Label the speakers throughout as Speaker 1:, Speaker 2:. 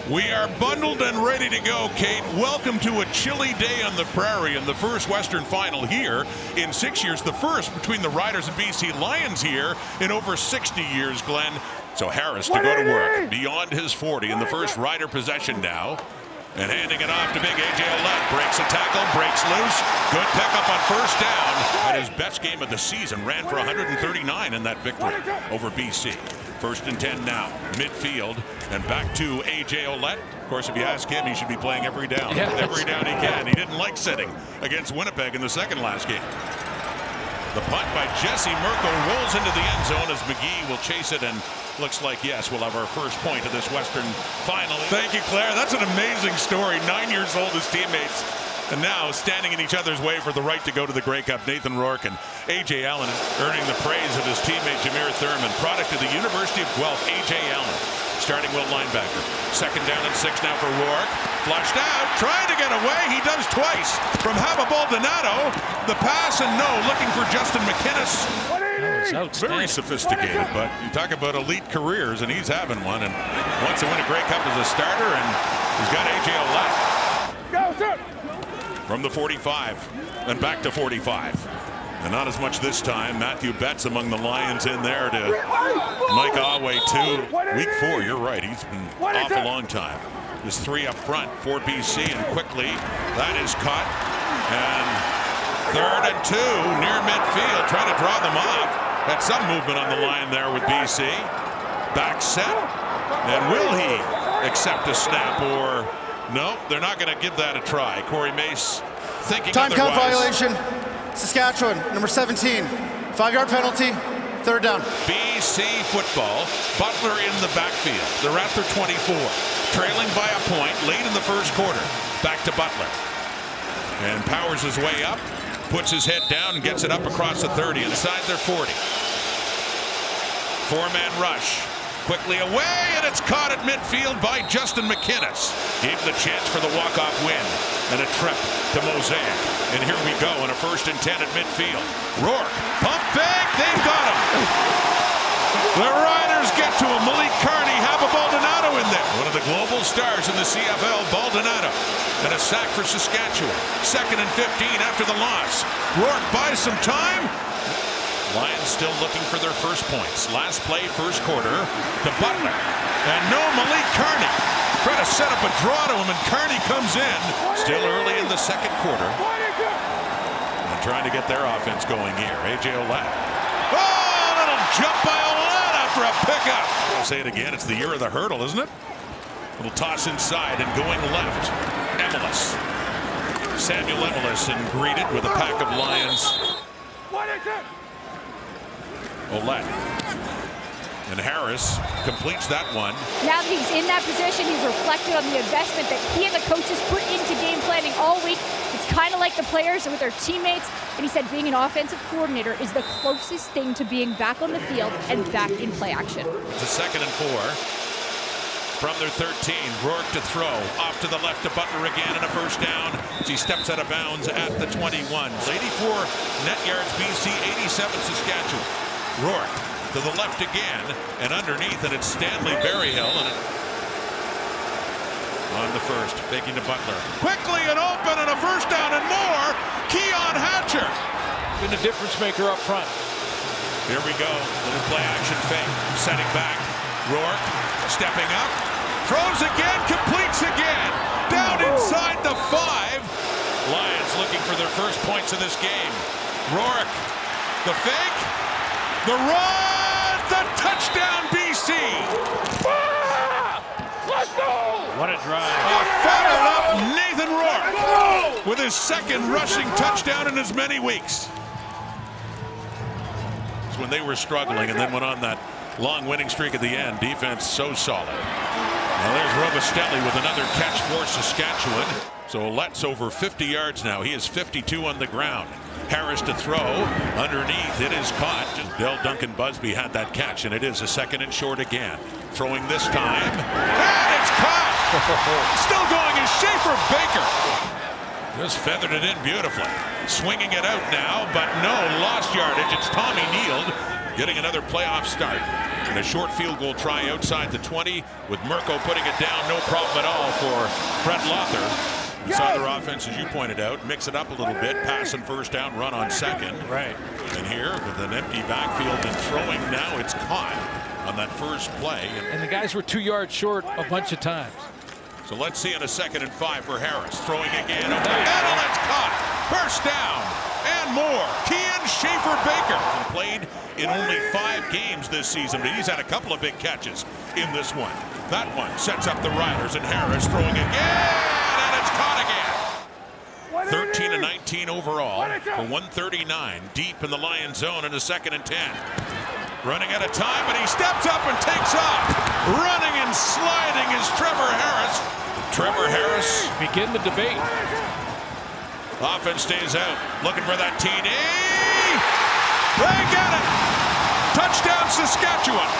Speaker 1: We are bundled and ready to go, Kate. Welcome to a chilly day on the prairie in the first Western final here in 6 years. The first between the Riders and BC Lions here in over 60 years, Glenn. So Harris to go to work beyond his 40 in the first Rider possession now. And handing it off to big A.J. Ouellette. Breaks a tackle, breaks loose. Good pickup on first down. At his best game of the season, ran for 139 in that victory over BC. First and 10 now, midfield, and back to A.J. Ouellette. Of course, if you ask him, he should be playing every down.
Speaker 2: Yeah,
Speaker 1: every down he can. He didn't like sitting against Winnipeg in the second last game. The punt by Jesse Merkel rolls into the end zone as McGee will chase it, and looks like, yes, we'll have our first point of this Western final. Thank you, Claire. That's an amazing story. 9 years old as teammates, and now standing in each other's way for the right to go to the Grey Cup. Nathan Rourke and A.J. Allen earning the praise of his teammate Jameer Thurman. Product of the University of Guelph, A.J. Allen. Starting will linebacker. Second down and 6 now for Rourke. Flushed out, trying to get away. He does twice from Baldonado. The pass and no, looking for Justin McInnes. Very sophisticated, but you talk about elite careers, and he's having one. And wants to win a Grey Cup as a starter, and he's got A.J. Ouellette.
Speaker 3: Go, sir.
Speaker 1: From the 45 and back to 45. And not as much this time. Matthew Betts among the Lions in there to Mike Awe too. Week 4, you're right. He's been off a long time. There's 3 up front for BC, and quickly that is caught. And 3rd and 2 near midfield, trying to draw them off. Had some movement on the line there with BC. Back set. And will he accept a snap, or no? They're not going to give that a try. Corey Mace thinking
Speaker 4: time
Speaker 1: otherwise.
Speaker 4: count violation. Saskatchewan, number 17. 5-yard penalty. 3rd down.
Speaker 1: BC football. Butler in the backfield. They're at their 24. Trailing by a point late in the first quarter. Back to Butler. And powers his way up. Puts his head down and gets it up across the 30. Inside their 40. 4-man rush. Quickly away, and it's caught at midfield by Justin McInnes. Gave the chance for the walk-off win. And a trip to Mosaic. And here we go in a 1st and 10 at midfield. Rourke, pump fake, they've got him. The Riders get to him. Malik Carney, Baldonado in there. One of the global stars in the CFL, Baldonado. And a sack for Saskatchewan. 2nd and 15 after the loss. Rourke buys some time. Lions still looking for their first points. Last play, first quarter, to Butler. And no Malik Carney. Try to set up a draw to him, and Carney comes in. Still early in the second quarter. And trying to get their offense going here. A.J. Ouellette. Oh, little jump by Ouellette after a pickup. I'll say it again, it's the year of the hurdle, isn't it? Little toss inside and going left. Emelis. Samuel Emelis, and greeted with a pack of Lions. Ouellette. And Harris completes that one.
Speaker 5: Now that he's in that position, he's reflected on the investment that he and the coaches put into game planning all week. It's kind of like the players with their teammates. And he said being an offensive coordinator is the closest thing to being back on the field and back in play action.
Speaker 1: It's a 2nd and 4. From their 13, Rourke to throw. Off to the left to Butler again, and a first down as he steps out of bounds at the 21. 84 net yards BC, 87 Saskatchewan. Rourke to the left again, and underneath, and it's Stanley Berryhill, and on the first, faking to Butler. Quickly and open, and a first down and more. Keon Hatcher.
Speaker 2: Been a difference maker up front.
Speaker 1: Here we go. Little play action fake. Setting back. Rourke stepping up. Throws again, completes again. Down inside the 5. Lions looking for their first points of this game. Rourke, the fake. The run, the touchdown, BC.
Speaker 3: Let's go!
Speaker 2: What a drive.
Speaker 1: Fired up Nathan Rourke with his 2nd rushing touchdown in as many weeks. It's when they were struggling and then went on that long winning streak at the end. Defense so solid. Now there's Robistelli with another catch for Saskatchewan. So Ouellette's over 50 yards now. He is 52 on the ground. Harris to throw. Underneath, it is caught. Del Duncan Busby had that catch, and it is a 2nd and short again. Throwing this time. And it's caught! Still going is Schaefer Baker. Just feathered it in beautifully. Swinging it out now, but no, lost yardage. It's Tommy Neild. getting another playoff start. And a short field goal try outside the 20 with Mirko putting it down. No problem at all for Brett Lother. Inside their offense, as you pointed out, mix it up a little bit, pass and first down, run on second.
Speaker 2: Right.
Speaker 1: And here with an empty backfield and throwing, now it's caught on that first play.
Speaker 2: And the guys were 2 yards short a bunch of times.
Speaker 1: So let's see on a 2nd and 5 for Harris. Throwing again. Over the middle, it's caught. First down and more. Kian Schaefer-Baker played in only 5 games this season, but he's had a couple of big catches in this one. That one sets up the Riders, and Harris throwing again, and it's caught again. 13-19 overall for 139 deep in the Lion zone in a 2nd and 10. Running out of time, but he steps up and takes off. Running and sliding is Trevor Harris. Trevor Harris.
Speaker 2: Begin the debate.
Speaker 1: Offense stays out, looking for that TD. They got it. Touchdown Saskatchewan.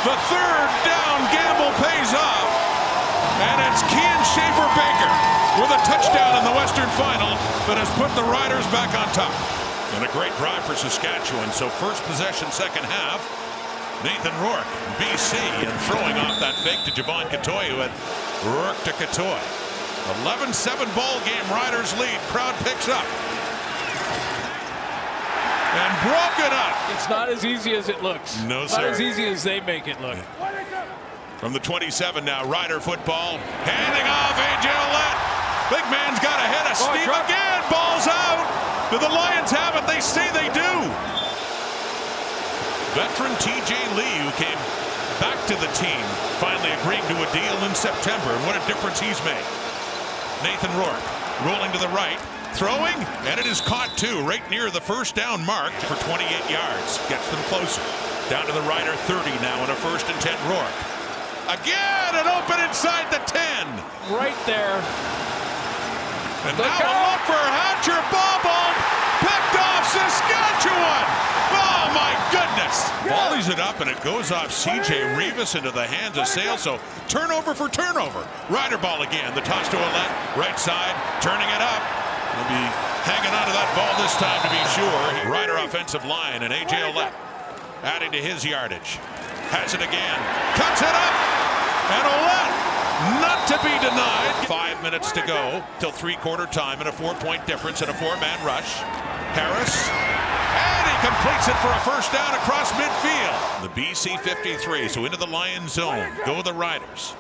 Speaker 1: The 3rd down gamble pays off. And it's Kian Schaefer-Baker with a touchdown in the Western Final that has put the Riders back on top. And a great drive for Saskatchewan. So first possession, second half. Nathan Rourke, BC, and throwing off that fake to Javon Catoy, who had Rourke to Catoy. 11-7 ball game, Riders lead. Crowd picks up. And broke it up.
Speaker 2: It's not as easy as it looks.
Speaker 1: No,
Speaker 2: it's
Speaker 1: sir.
Speaker 2: Not as easy as they make it look.
Speaker 1: From the 27 now, Rider football. Handing off A.J. Ouellette. Big man's got ahead of Steve again. Ball's out. Do the Lions have it? They say they do. Veteran T.J. Lee, who came back to the team, finally agreeing to a deal in September. And what a difference he's made. Nathan Rourke rolling to the right. Throwing, and it is caught too, right near the first down mark for 28 yards. Gets them closer. Down to the Rider 30 now in a 1st and 10 Rourke. Again, and open inside the 10.
Speaker 2: Right there.
Speaker 1: And now a look for Hatcher. Bobble picked off Saskatchewan. Oh my goodness. Volleys it up and it goes off C.J. Rivas into the hands of Sale. So turnover for turnover. Rider ball again. The toss to Ouellette. Right side. Turning it up. He'll be hanging on to that ball this time to be sure. Rider offensive line and A.J. Ouellette adding to his yardage. Has it again. Cuts it up. And Ouellette not to be denied. 5 minutes to go till 3/4 time and a 4-point difference and a 4-man rush. Harris. And he completes it for a first down across midfield. The BC 53. So into the Lion zone. Go the Riders.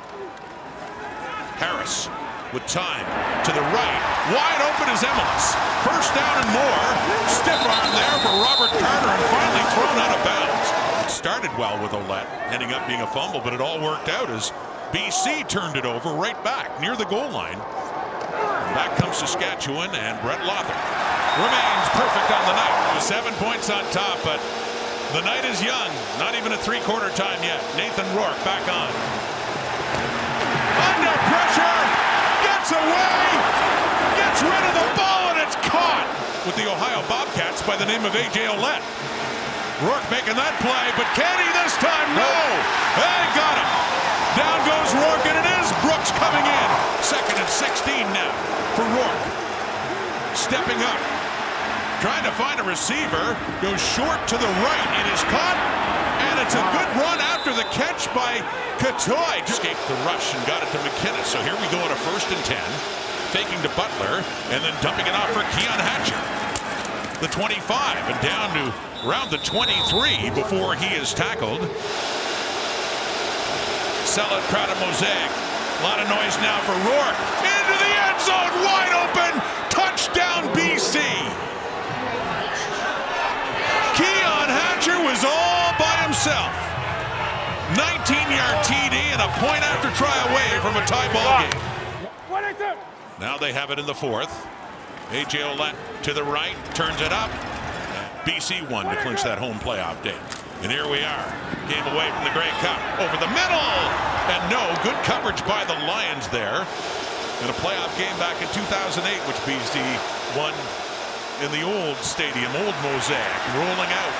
Speaker 1: Harris with time to the right. Wide open is Emilus. First down and more. Stiff arm there for Robert Carter and finally thrown out of bounds. It started well with Ouellette, ending up being a fumble, but it all worked out as BC turned it over right back near the goal line. And back comes Saskatchewan and Brett Lother. Remains perfect on the night. 7 points on top, but the night is young. Not even at 3/4 time yet. Nathan Rourke back on. Under pressure. Gets away, gets rid of the ball, and it's caught with the Ohio Bobcats by the name of A.J. Ouellette. Rourke making that play, but can he this time? No! They got him. Down goes Rourke, and it is Brooks coming in. 2nd and 16 now for Rourke. Stepping up, trying to find a receiver, goes short to the right. It is caught, and it's a good run after the catch by Catoy. Escaped the rush and got it to McKinnis. So here we go on a 1st and 10. Faking to Butler and then dumping it off for Keon Hatcher. The 25 and down to around the 23 before he is tackled. Sellout crowd of Mosaic. A lot of noise now for Rourke. Into the end zone, wide open. Touchdown BC. Keon Hatcher was all by himself. 19-yard TD and a point after try away from a tie ball game. Now they have it in the 4th. A.J. Ouellette to the right, turns it up. BC won to clinch that home playoff date. And here we are. Game away from the Grey Cup. Over the middle! And no, good coverage by the Lions there. In a playoff game back in 2008, which BC won in the old stadium, old Mosaic, rolling out.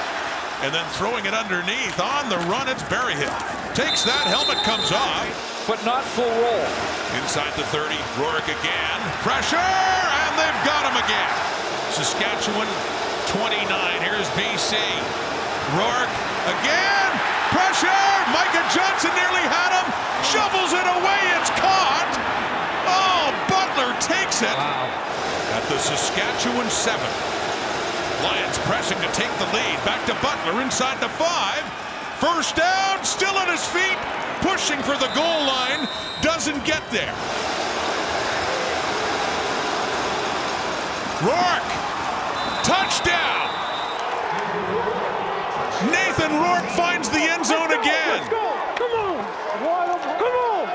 Speaker 1: And then throwing it underneath. On the run, it's Berryhill. Takes that, helmet comes off.
Speaker 2: But not full roll.
Speaker 1: Inside the 30, Rourke again. Pressure, and they've got him again. Saskatchewan 29. Here's BC. Rourke again. Pressure. Micah Johnson nearly had him. Shovels it away. It's caught. Oh, Butler takes it.
Speaker 2: Wow.
Speaker 1: At the Saskatchewan 7. Lions pressing to take the lead. Back to Butler inside the 5. First down. Still on his feet. Pushing for the goal line. Doesn't get there. Rourke. Touchdown. Nathan Rourke finds the end zone again.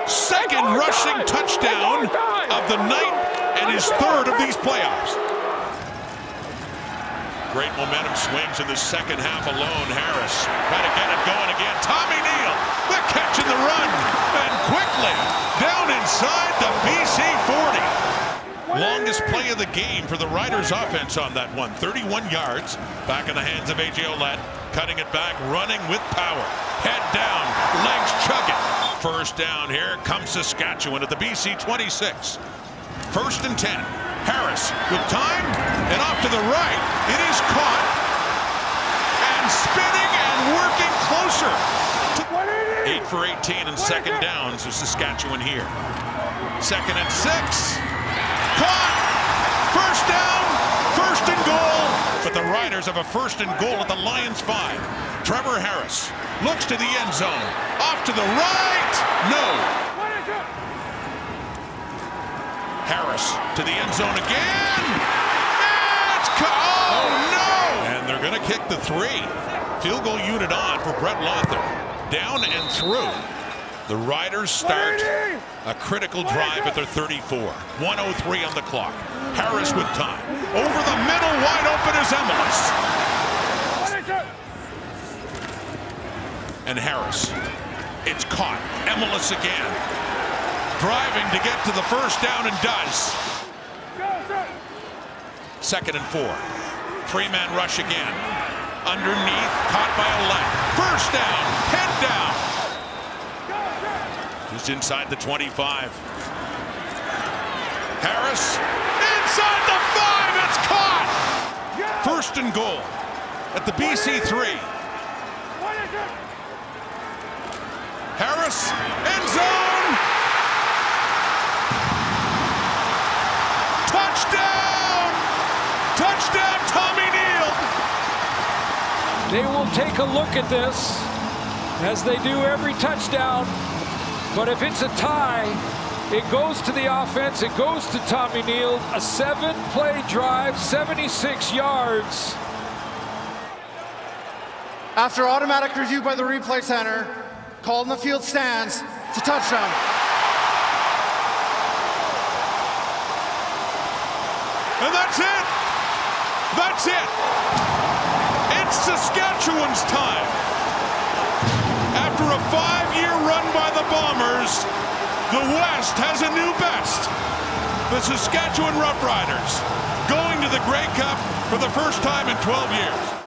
Speaker 1: Second rushing touchdown of the night and his third of these playoffs. Great momentum swings in the second half alone. Harris trying to get it going again. Tommy Neal, the catch and the run. And quickly down inside the BC 40. Longest play of the game for the Riders offense on that one. 31 yards. Back in the hands of A.J. Ouellette. Cutting it back, running with power. Head down, legs chugging. First down here comes Saskatchewan at the BC 26. First and 10. Harris with time and off to the right. It is caught and spinning and working closer. 8 for 18 and second down, so Saskatchewan here. Second and 6. Caught. First down. First and goal. But the Riders have a first and goal at the Lions 5. Trevor Harris looks to the end zone. Off to the right. No. Harris to the end zone again. It's oh no! And they're going to kick the 3. Field goal unit on for Brett Lawther. Down and through. The Riders start a critical drive at their 34. 1:03 on the clock. Harris with time. Over the middle, wide open is Emilus. And Harris. It's caught. Emilus again. Driving to get to the first down and does. Second and 4. 3-man rush again. Underneath, caught by Ouellette. First down, head down. Just inside the 25. Harris, inside the 5, it's caught! First and goal at the BC 3. Harris, end zone! Touchdown! Touchdown, Tommy Neal!
Speaker 2: They will take a look at this, as they do every touchdown. But if it's a tie, it goes to the offense. It goes to Tommy Neal. A 7-play drive, 76 yards.
Speaker 4: After automatic review by the replay center, called in the field stands. It's a touchdown.
Speaker 1: And that's it. That's it. It's Saskatchewan's time. After a 5-year run by the Bombers, the West has a new best. The Saskatchewan Roughriders going to the Grey Cup for the first time in 12 years.